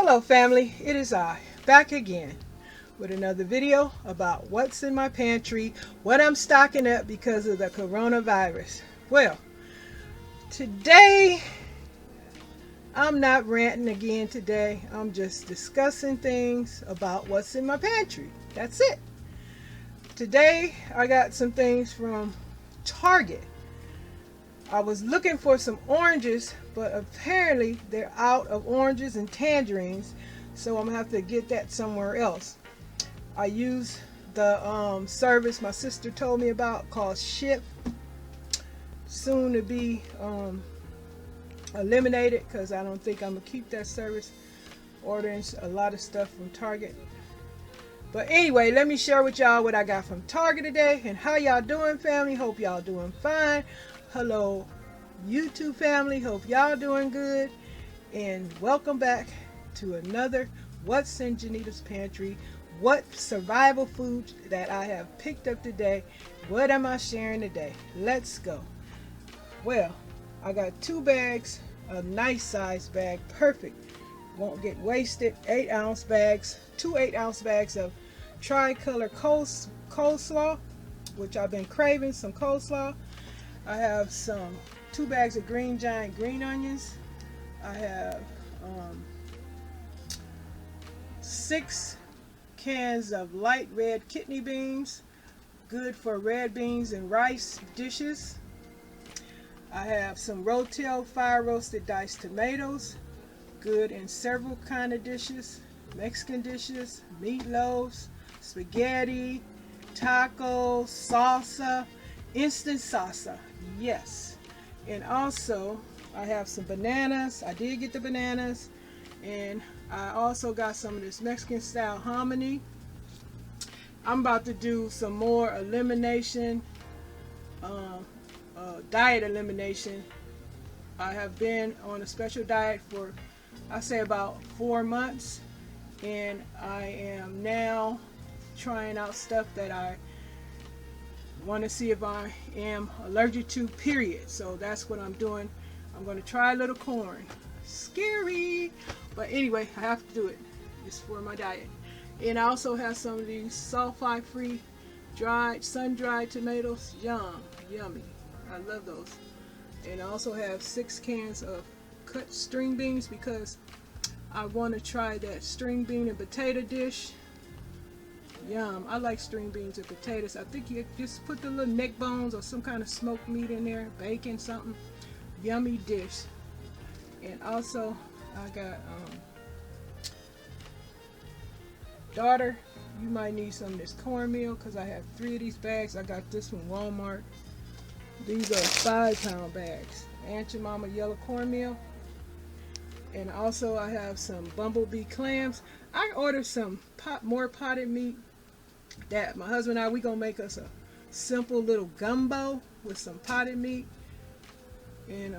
Hello family, it is I, back again with another video about what's in my pantry, what I'm stocking up because of the coronavirus. Well, today I'm not ranting again today. I'm just discussing things about what's in my pantry. That's it. Today I got some things from Target. I was looking for some oranges, but apparently they're out of oranges and tangerines, so I'm gonna have to get that somewhere else. I use the service my sister told me about called Ship, soon to be eliminated because I don't think I'm gonna keep that service, ordering a lot of stuff from Target. But anyway, let me share with y'all what I got from Target today and how y'all doing, family. Hope y'all doing fine. Hello YouTube family, hope y'all doing good, and welcome back to another What's in Janita's Pantry. What survival food that I have picked up today. What am I sharing today? Let's go. Well, I got 2 bags, a nice size bag, perfect, won't get wasted. 8-ounce bags, 2 8-ounce bags of tricolor coleslaw, which I've been craving some coleslaw. I have some 2 bags of green giant green onions. I have 6 cans of light red kidney beans, good for red beans and rice dishes. I have some Rotel fire roasted diced tomatoes, good in several kind of dishes, Mexican dishes, meatloaves, spaghetti, tacos, salsa, instant salsa, yes. And also I have some bananas. I did get the bananas, and I also got some of this Mexican style hominy. I'm about to do some more elimination, diet elimination. I have been on a special diet for, I say, about 4 months, and I am now trying out stuff that I want to see if I am allergic to, period. So that's what I'm doing. I'm going to try a little corn. Scary, but anyway, I have to do it. It's for my diet. And I also have some of these sulfite free dried, sun-dried tomatoes. Yummy. I love those. And I also have 6 cans of cut string beans because I want to try that string bean and potato dish. Yum. I like string beans and potatoes. I think you just put the little neck bones or some kind of smoked meat in there, bacon, something. Yummy dish. And also I got daughter, you might need some of this cornmeal because I have 3 of these bags. I got this from Walmart. These are 5-pound bags. Aunt your mama yellow cornmeal. And also I have some bumblebee clams. I ordered some more potted meat that my husband and I, we gonna make us a simple little gumbo with some potted meat, and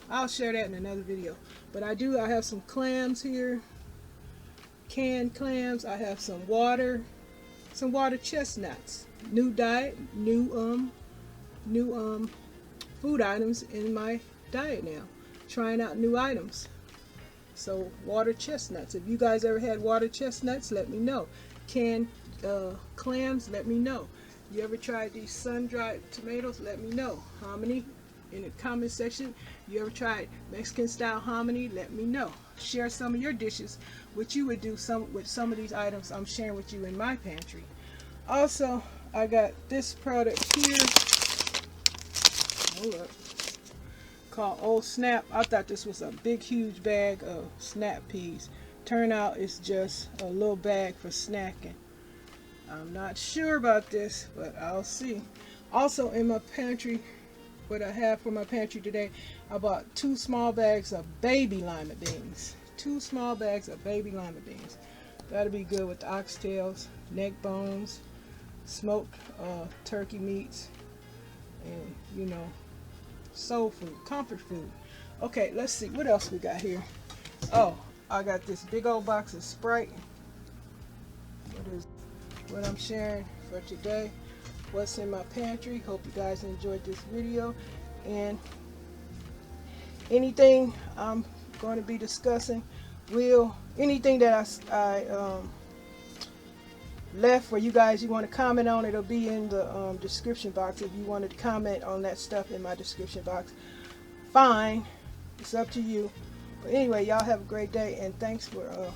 I'll share that in another video. But I have some clams here, canned clams. I have some water chestnuts. New diet, new food items in my diet now. Trying out new items. So water chestnuts. If you guys ever had water chestnuts, let me know. Canned clams, let me know. You ever tried these sun-dried tomatoes? Let me know. Hominy in the comment section. You ever tried Mexican style hominy? Let me know. Share some of your dishes, what you would do with some of these items I'm sharing with you in my pantry. Also, I got this product here. Hold up. Called Old Snap. I thought this was a big huge bag of snap peas. Turn out it's just a little bag for snacking. I'm not sure about this, but I'll see. Also in my pantry, what I have for my pantry today, I bought 2 small bags of baby lima beans. 2 small bags of baby lima beans. That'll be good with the oxtails, neck bones, smoked turkey meats, and you know, soul food, comfort food. Okay, let's see what else we got here. Oh, I got this big old box of Sprite. What I'm sharing for today, what's in my pantry. Hope you guys enjoyed this video, and anything I'm going to be discussing will, anything that I left for you guys, you want to comment on, it'll be in the description box. If you wanted to comment on that stuff in my description box, fine, it's up to you. But anyway, y'all have a great day, and thanks for